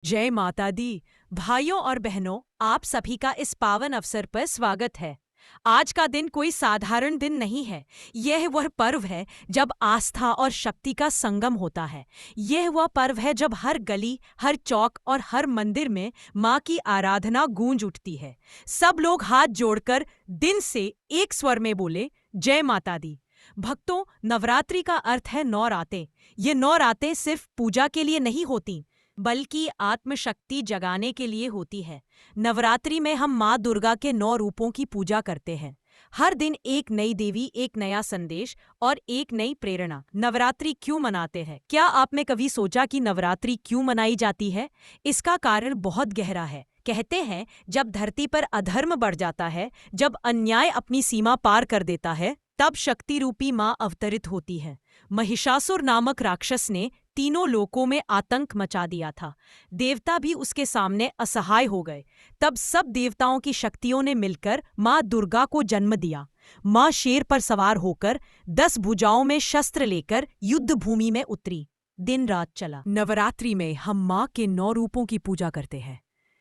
जय माता दी। भाइयों और बहनों, आप सभी का इस पावन अवसर पर स्वागत है। आज का दिन कोई साधारण दिन नहीं है। यह वह पर्व है जब आस्था और शक्ति का संगम होता है। यह वह पर्व है जब हर गली, हर चौक और हर मंदिर में माँ की आराधना गूंज उठती है। सब लोग हाथ जोड़कर दिन से एक स्वर में बोले, जय माता दी। भक्तों, नवरात्रि का अर्थ है 9 रातें। ये 9 रातें सिर्फ पूजा के लिए नहीं होती, बल्कि आत्मशक्ति जगाने के लिए होती है। नवरात्रि में हम माँ दुर्गा के 9 रूपों की पूजा करते हैं। हर दिन एक नई देवी, एक नया संदेश और एक नई प्रेरणा। नवरात्रि क्यों मनाते हैं? क्या आपने कभी सोचा कि नवरात्रि क्यों मनाई जाती है? इसका कारण बहुत गहरा है। कहते हैं, जब धरती पर अधर्म बढ़ जाता है, जब अन्याय अपनी सीमा पार कर देता है, तब शक्ति रूपी माँ अवतरित होती है। महिषासुर नामक राक्षस ने तीनों लोकों में आतंक मचा दिया था। देवता भी उसके सामने असहाय हो गए। तब सब देवताओं की शक्तियों ने मिलकर माँ दुर्गा को जन्म दिया। माँ शेर पर सवार होकर 10 भुजाओं में शस्त्र लेकर युद्ध भूमि में उतरी। दिन रात चला। नवरात्रि में हम माँ के 9 रूपों की पूजा करते हैं।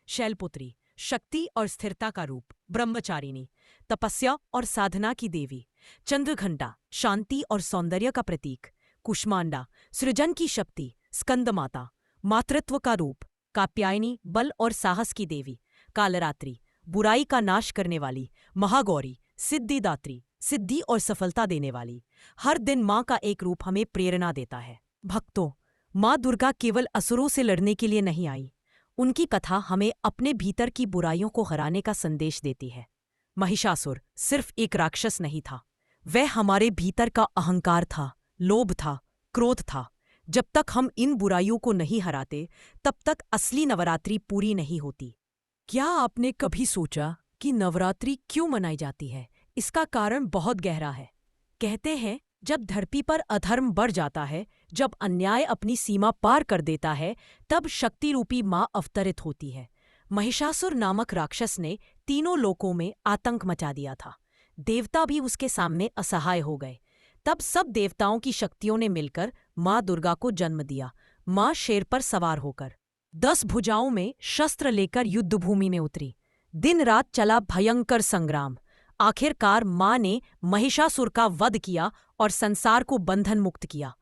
शैलपुत्री, शक्ति और स्थिरता का रूप। ब्रह्मचारिणी, तपस्या और साधना की देवी। चंद्रघंटा, शांति और सौंदर्य का प्रतीक। कुष्मांडा, सृजन की शक्ति। स्कंदमाता, मातृत्व का रूप। कात्यायनी, बल और साहस की देवी। कालरात्रि, बुराई का नाश करने वाली। महागौरी, सिद्धिदात्री, सिद्धि और सफलता देने वाली। हर दिन माँ का एक रूप हमें प्रेरणा देता है। भक्तों, माँ दुर्गा केवल असुरों से लड़ने के लिए नहीं आई। उनकी कथा हमें अपने भीतर की बुराइयों को हराने का संदेश देती है। महिषासुर सिर्फ एक राक्षस नहीं था, वह हमारे भीतर का अहंकार था, लोभ था, क्रोध था। जब तक हम इन बुराइयों को नहीं हराते, तब तक असली नवरात्रि पूरी नहीं होती। क्या आपने कभी सोचा कि नवरात्रि क्यों मनाई जाती है? इसका कारण बहुत गहरा है। कहते हैं, जब धरती पर अधर्म बढ़ जाता है, जब अन्याय अपनी सीमा पार कर देता है, तब शक्ति रूपी माँ अवतरित होती है। महिषासुर नामक राक्षस ने तीनों लोकों में आतंक मचा दिया था। देवता भी उसके सामने असहाय हो गए। तब सब देवताओं की शक्तियों ने मिलकर माँ दुर्गा को जन्म दिया। माँ शेर पर सवार होकर 10 भुजाओं में शस्त्र लेकर युद्ध भूमि में उतरी। दिन रात चला भयंकर संग्राम। आखिरकार माँ ने महिषासुर का वध किया और संसार को बंधन मुक्त किया।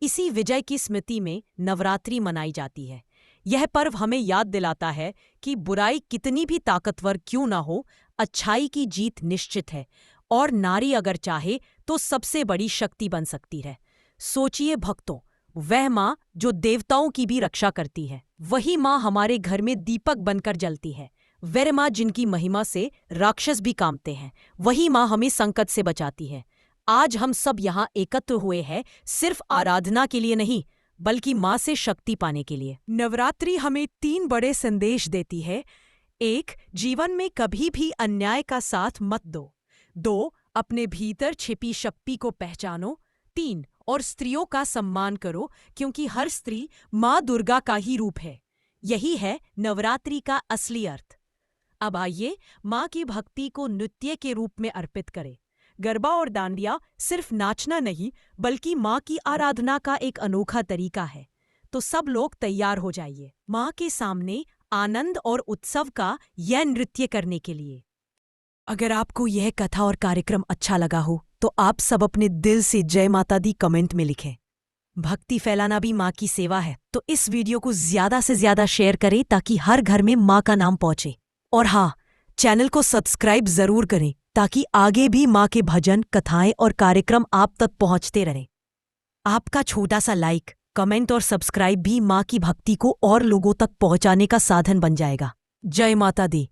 इसी विजय की स्मृति में नवरात्रि मनाई जाती है। यह पर्व हमें याद दिलाता है कि बुराई कितनी भी ताकतवर क्यों ना हो, अच्छाई की जीत निश्चित है और नारी अगर चाहे तो सबसे बड़ी शक्ति बन सकती है। सोचिए भक्तों, वह माँ जो देवताओं की भी रक्षा करती है, वही माँ हमारे घर में दीपक बनकर जलती है। वह माँ जिनकी महिमा से राक्षस भी कांपते हैं, वही माँ हमें संकट से बचाती है। आज हम सब यहाँ एकत्र हुए हैं सिर्फ आराधना के लिए नहीं, बल्कि माँ से शक्ति पाने के लिए। नवरात्रि हमें 3 बड़े संदेश देती है। 1, जीवन में कभी भी अन्याय का साथ मत दो। 2, अपने भीतर छिपी शक्ति को पहचानो। 3, और स्त्रियों का सम्मान करो, क्योंकि हर स्त्री माँ दुर्गा का ही रूप है। यही है नवरात्रि का असली अर्थ। अब आइए माँ की भक्ति को नृत्य के रूप में अर्पित करें। गरबा और डांडिया सिर्फ नाचना नहीं, बल्कि माँ की आराधना का एक अनोखा तरीका है। तो सब लोग तैयार हो जाइए माँ के सामने आनंद और उत्सव का यह नृत्य करने के लिए। अगर आपको यह कथा और कार्यक्रम अच्छा लगा हो, तो आप सब अपने दिल से जय माता दी कमेंट में लिखें। भक्ति फैलाना भी माँ की सेवा है, तो इस वीडियो को ज्यादा से ज्यादा शेयर करें ताकि हर घर में माँ का नाम पहुंचे। और हाँ, चैनल को सब्सक्राइब जरूर करें ताकि आगे भी माँ के भजन, कथाएं और कार्यक्रम आप तक पहुंचते रहें। आपका छोटा सा लाइक, कमेंट और सब्सक्राइब भी माँ की भक्ति को और लोगों तक पहुंचाने का साधन बन जाएगा। जय माता दी।